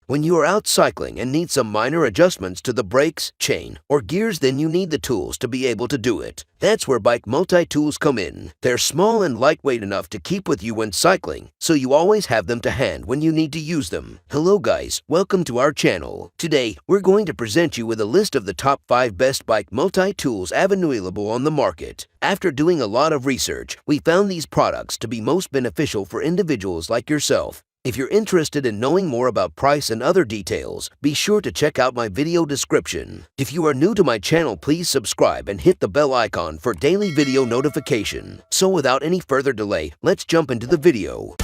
When you are out cycling and need some minor adjustments to the brakes, chain, or gears, then you need the tools to be able to do it. That's where Bike Multi-Tools come in. They're small and lightweight enough to keep with you when cycling, so you always have them to hand when you need to use them. Hello guys, welcome to our channel. Today, we're going to present you with a list of the top 5 best Bike Multi-Tools available on the market. After doing a lot of research, we found these products to be most beneficial for individuals like yourself. If you're interested in knowing more about price and other details, be sure to check out my video description. If you are new to my channel, please subscribe and hit the bell icon for daily video notification. So without any further delay, let's jump into the video.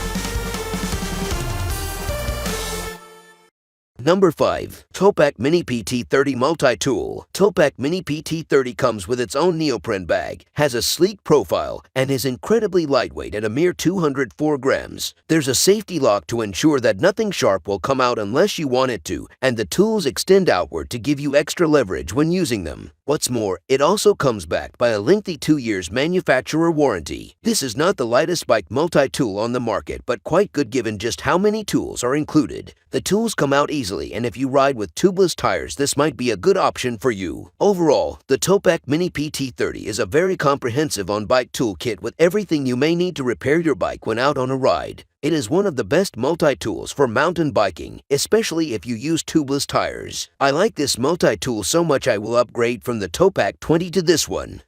Number 5. Topak Mini PT30 Multi-Tool. Topak Mini PT30 comes with its own neoprene bag, has a sleek profile, and is incredibly lightweight at a mere 204 grams. There's a safety lock to ensure that nothing sharp will come out unless you want it to, and the tools extend outward to give you extra leverage when using them. What's more, it also comes backed by a lengthy 2 years manufacturer warranty. This is not the lightest bike multi-tool on the market, but quite good given just how many tools are included. The tools come out easily, and if you ride with tubeless tires, this might be a good option for you. Overall, the Topak Mini PT30 is a very comprehensive on-bike toolkit with everything you may need to repair your bike when out on a ride. It is one of the best multi-tools for mountain biking, especially if you use tubeless tires. I like this multi-tool so much I will upgrade from the Topak 20 to this one.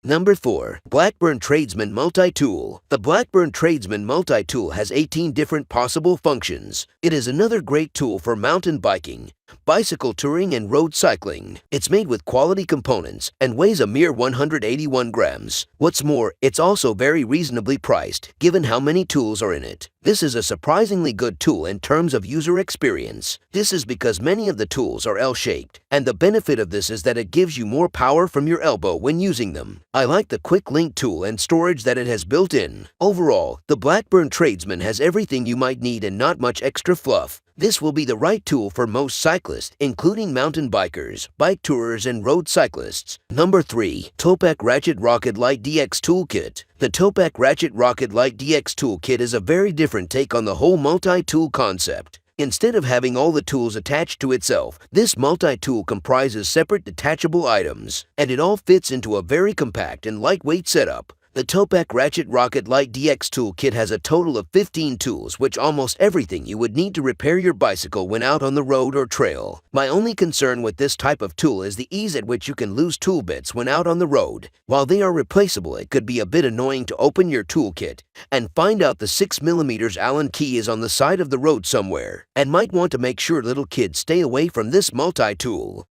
Number 4. Blackburn Tradesman Multi-Tool. The Blackburn Tradesman Multi-Tool has 18 different possible functions. It is another great tool for mountain biking, bicycle touring, and road cycling. It's made with quality components and weighs a mere 181 grams. What's more, it's also very reasonably priced, given how many tools are in it. This is a surprisingly good tool in terms of user experience. This is because many of the tools are L-shaped, and the benefit of this is that it gives you more power from your elbow when using them. I like the quick link tool and storage that it has built in. Overall, the Blackburn Tradesman has everything you might need and not much extra fluff. This will be the right tool for most cyclists, including mountain bikers, bike tourers, and road cyclists. Number 3. Topak Ratchet Rocket Light DX Toolkit. The Topak Ratchet Rocket Light DX Toolkit is a very different take on the whole multi-tool concept. Instead of having all the tools attached to itself, this multi-tool comprises separate detachable items, and it all fits into a very compact and lightweight setup. The Topak Ratchet Rocket Light DX Toolkit has a total of 15 tools, which almost everything you would need to repair your bicycle when out on the road or trail. My only concern with this type of tool is the ease at which you can lose tool bits when out on the road. While they are replaceable, it could be a bit annoying to open your toolkit and find out the 6mm Allen key is on the side of the road somewhere, and might want to make sure little kids stay away from this multi-tool.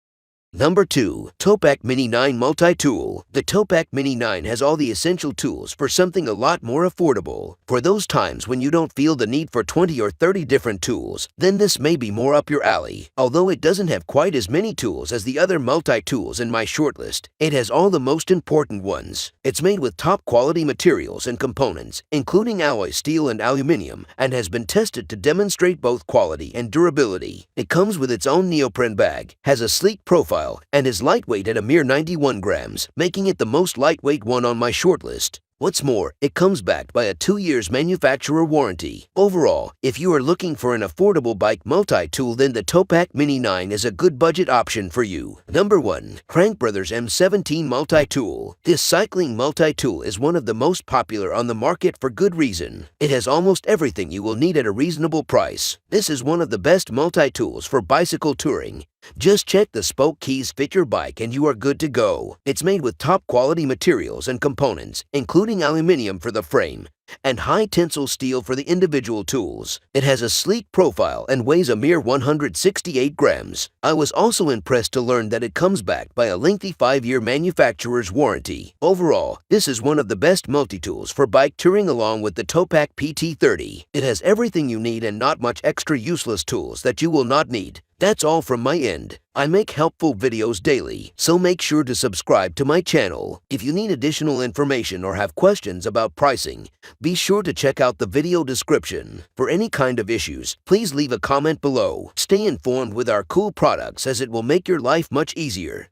Number 2. Topak Mini 9 Multi-Tool. The Topak Mini 9 has all the essential tools for something a lot more affordable. For those times when you don't feel the need for 20 or 30 different tools, then this may be more up your alley. Although it doesn't have quite as many tools as the other multi-tools in my shortlist, it has all the most important ones. It's made with top quality materials and components, including alloy steel and aluminum, and has been tested to demonstrate both quality and durability. It comes with its own neoprene bag, has a sleek profile, and is lightweight at a mere 91 grams, making it the most lightweight one on my shortlist. What's more, it comes backed by a 2 years manufacturer warranty. Overall, if you are looking for an affordable bike multi-tool, then the Topak Mini 9 is a good budget option for you. Number 1. Crank Brothers M17 Multi-Tool. This cycling multi-tool is one of the most popular on the market for good reason. It has almost everything you will need at a reasonable price. This is one of the best multi-tools for bicycle touring. Just check the spoke keys fit your bike and you are good to go. It's made with top quality materials and components, including aluminum for the frame and high tensile steel for the individual tools. It has a sleek profile and weighs a mere 168 grams. I was also impressed to learn that it comes backed by a lengthy 5-year manufacturer's warranty. Overall, this is one of the best multi-tools for bike touring along with the Topak PT30. It has everything you need and not much extra useless tools that you will not need. That's all from my end. I make helpful videos daily, so make sure to subscribe to my channel. If you need additional information or have questions about pricing, be sure to check out the video description. For any kind of issues, please leave a comment below. Stay informed with our cool products as it will make your life much easier.